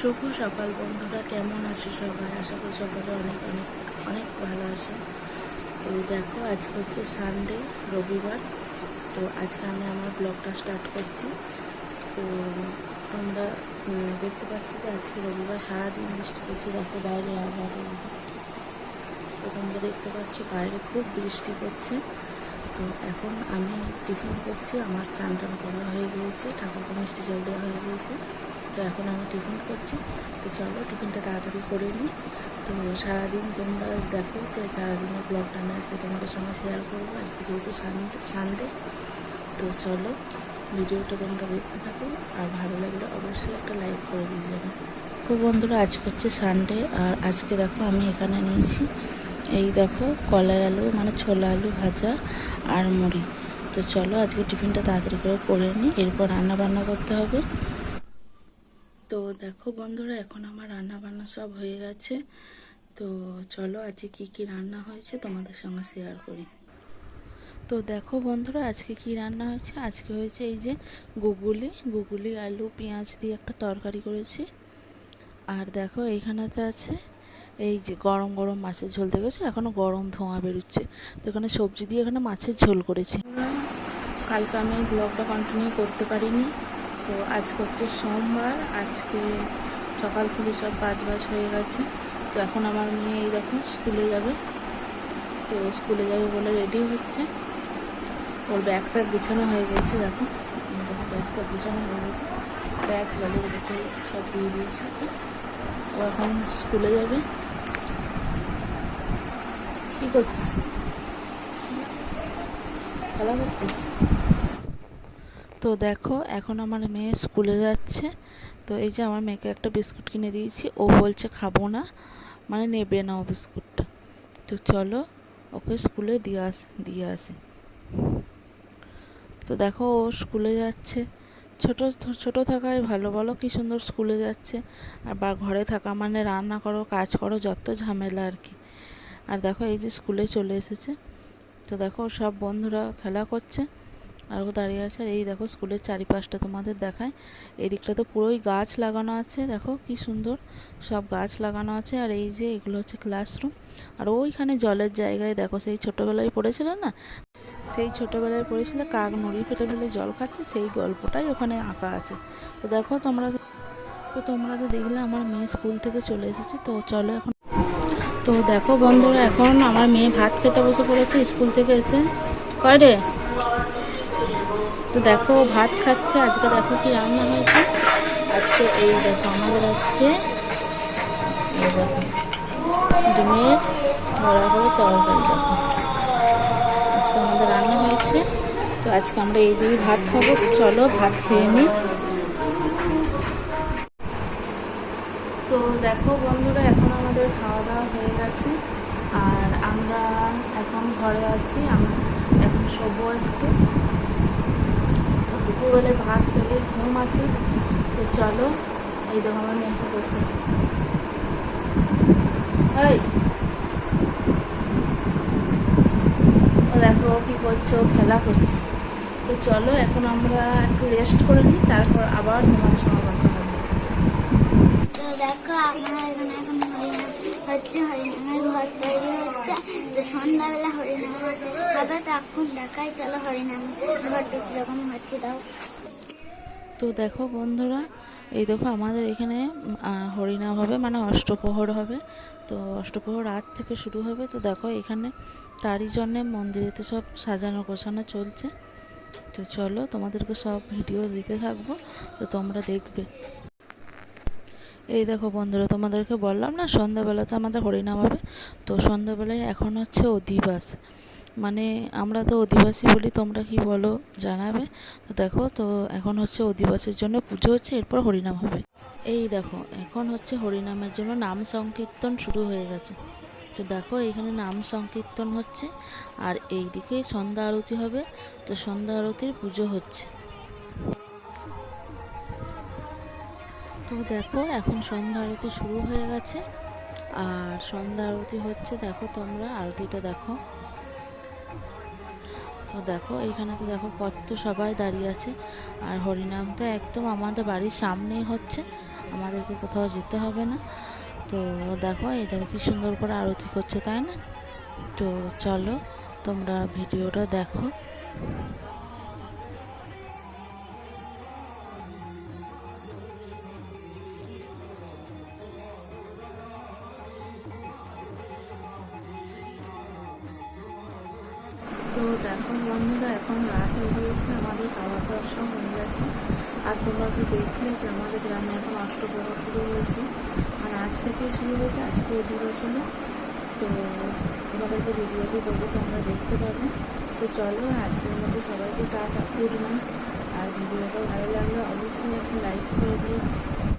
শুভ সকাল বন্ধুরা, কেমন আছো সবাই? আশা করি সবাই অনেক অনেক অনেক ভালো আছো। তো দেখো, আজকে হচ্ছে সানডে, রবিবার। তো আজকে আমি আমার ব্লগটা স্টার্ট করছি। তো তোমরা দেখতে পাচ্ছ যে আজকে রবিবার, সারাদিন বৃষ্টি পড়ছে। দেখো বাইরে আবহাওয়া, তো তোমরা দেখতে পাচ্ছ বাইরে খুব বৃষ্টি পড়ছে। তো এখন আমি টিফিন করছি। আমার টান করা হয়ে গিয়েছে, ঠাকুরকে মিষ্টি জল দেওয়া হয়ে গিয়েছে। তো এখন আমি টিফিন করছি। তো চলো টিফিনটা তাড়াতাড়ি করে নিই। তো সারাদিন তোমরা দেখো যে সারাদিনের ব্লগটা আমি আজকে তোমাদের সঙ্গে শেয়ার করবো, আজকে যেহেতু সানডে। তো চলো ভিডিওটা তোমরা দেখতে থাকো, আর ভালো লাগলে অবশ্যই একটা লাইক করে দিয়ে যাবে। তো বন্ধুরা, আজকে হচ্ছে সানডে, আর আজকে দেখো আমি এখানে নিয়েছি, এই দেখো কলাই আলু মানে ছোলা আলু ভাজা আর মুড়ি। তো চলো আজকে টিফিনটা তাড়াতাড়ি করে নিই, এরপর রান্না বান্না করতে হবে। তো দেখো বন্ধুরা, এখন আমার রান্না বান্না সব হয়ে গেছে। তো চলো আজকে কি কি রান্না হয়েছে তোমাদের সঙ্গে শেয়ার করি। তো দেখো বন্ধুরা, আজকে কি রান্না হয়েছে। আজকে হয়েছে এই যে গুগুলি আলু পেঁয়াজ দিয়ে একটা তরকারি করেছি। আর দেখো এইখানেতে আছে এই যে গরম গরম মাছের ঝোল, দেখেছো এখনও গরম ধোঁয়া বেরোচ্ছে। তো এখানে সবজি দিয়ে এখানে মাছের ঝোল করেছি। কালকে আমি ব্লগটা কন্টিনিউ করতে পারিনি। তো আজকে হচ্ছে সোমবার, আজকে সকাল থেকে সব কাজ বাজ হয়ে গেছে। তো এখন আমার মেয়ে এই দেখো স্কুলে যাবে। তো স্কুলে যাবে বলে রেডি হচ্ছে। ওর ব্যাগ ট্যাগ গুছানো হয়ে গেছে। দেখো ব্যাগ ট্যাগ গুছানো হয়ে গেছে, ব্যাগ জলের বোতল সব দিয়ে দিয়েছে ওকে। ও এখন স্কুলে যাবে। কী করছিস? খেলা করছিস? তো দেখো এখন আমার মেয়ে স্কুলে যাচ্ছে। তো এই যে আমার মেয়েকে একটা বিস্কুট কিনে দিয়েছি, ও বলছে খাবো না, মানে নেবে না ও বিস্কুটটা। তো চলো ওকে স্কুলে দিয়ে আসি। তো দেখো ও স্কুলে যাচ্ছে। ছোট থাকাই ভালো, বলো কি সুন্দর স্কুলে যাচ্ছে। আর বা ঘরে থাকা মানে রান্না করো, কাজ করো, যত ঝামেলা আর কি। আর দেখো এই যে স্কুলে চলে এসেছে। তো দেখো সব বন্ধুরা খেলা করছে আর ও দাঁড়িয়ে আছে। আর এই দেখো স্কুলের চারিপাশটা তোমাদের দেখায়। এই দিকটা তো পুরোই গাছ লাগানো আছে, দেখো কি সুন্দর সব গাছ লাগানো আছে। আর এই যে এগুলো হচ্ছে ক্লাসরুম। আর ওইখানে জলের জায়গায় দেখো, সেই ছোটোবেলায় পড়েছিল না, সেই ছোটোবেলায় পড়েছিল কাক নুড়ি ফেটে ফেলে জল খাচ্ছে, সেই গল্পটাই ওখানে আঁকা আছে। তো দেখো তোমরা তো দেখলে আমার মেয়ে স্কুল থেকে চলে এসেছে। তো চলো এখন। তো দেখো বন্ধুরা, এখন আমার মেয়ে ভাত খেতে বসে পড়েছে স্কুল থেকে এসে। কয় রে? তো দেখো ভাত খাচ্ছে। আজকে দেখো কি রান্না হয়েছে। আজকে এই দেখো আমাদের আজকে এই দেখো ডিমের বড়া করে তরকারি। দেখো আজকে আমাদের রান্না হয়েছে। তো আজকে আমরা এই দিয়েই ভাত খাবো। তো চলো ভাত খেয়ে নিই। তো দেখো বন্ধুরা, এখন আমাদের খাওয়া দাওয়া হয়ে গেছে, আর আমরা এখন ঘরে আছি। আমরা এখন শোবো একটু। দুপুরবেলায় ভাত খেলে ঘুম আসে। তো চলো এই দেখো আমার মেয়ে এসে করছে। এই ও দেখো কি করছে, ও খেলা করছে। তো চলো এখন আমরা একটু রেস্ট করে নিই, তারপর আবার তোমার সঙ্গে কথা হবে। তো দেখো আমার এখানে এখন হরিনামের ঘর তৈরি হচ্ছে। তো সন্ধ্যাবেলা হরিনাম হবে। তো এখন দেখাই, চলো হরিনামের ঘরটা কীরকম হচ্ছে দাও। তো দেখো বন্ধুরা, এই দেখো আমাদের এখানে হরিনাম হবে, মানে অষ্টপ্রহর হবে। তো অষ্টপ্রহর রাত থেকে শুরু হবে। তো দেখো এখানে তারই জন্যে মন্দিরেতে সব সাজানো গোছানো চলছে। তো চলো তোমাদেরকে সব ভিডিও দিতে থাকবো, তো তোমরা দেখবে। এই দেখো বন্ধুরা, তোমাদেরকে বললাম না সন্ধ্যাবেলাতে আমাদের হরিনাম হবে। তো সন্ধ্যাবেলায় এখন হচ্ছে অধিবাস, মানে আমরা তো অধিবাসী বলি, তোমরা কি বলো জানাবে। তো দেখো, তো এখন হচ্ছে অধিবাসের জন্য পুজো হচ্ছে, এরপর হরিনাম হবে। এই দেখো এখন হচ্ছে হরিনামের জন্য নাম সংকীর্তন শুরু হয়ে গেছে। তো দেখো এখানে নাম সংকীর্তন হচ্ছে, আর এই দিকে সন্ধ্যা আরতি হবে। তো সন্ধ্যা আরতির পুজো হচ্ছে। তো দেখো এখন সন্ধ্যা আরতি শুরু হয়ে গেছে, আর সন্ধ্যা আরতি হচ্ছে। দেখো তোমরা আরতিটা দেখো। তো দেখো এইখানে তো দেখো কত সবাই দাঁড়িয়ে আছে। আর হরিনামটা একদম আমাদের বাড়ির সামনেই হচ্ছে। আমাদেরকে কোথাও যেতে হবে না। তো দেখো এটাকে কি সুন্দর করে আরতি করছে, তাই না? তো চলো তোমরা ভিডিওটা দেখো। তো দেখো বন্ধুরা, এখন রাত হয়ে গিয়েছে, আমাদের খাওয়া দাওয়ার সব হয়ে গেছে। আর তোমরা তো দেখলে যে আমাদের গ্রামে এখন অষ্টপ্রহর শুরু হয়েছে, আর আজ থেকে শুরু হয়েছে, আজকে অধিবেশনে। তো তোমাদেরকে ভিডিওতে দেবো, তোমরা দেখতে পাবে। তো চলো আজকের মধ্যে সবাইকে টাটা, গুড নাইট। আর ভিডিওটা ভালো লাগলে অবশ্যই একটা লাইক করে দিও।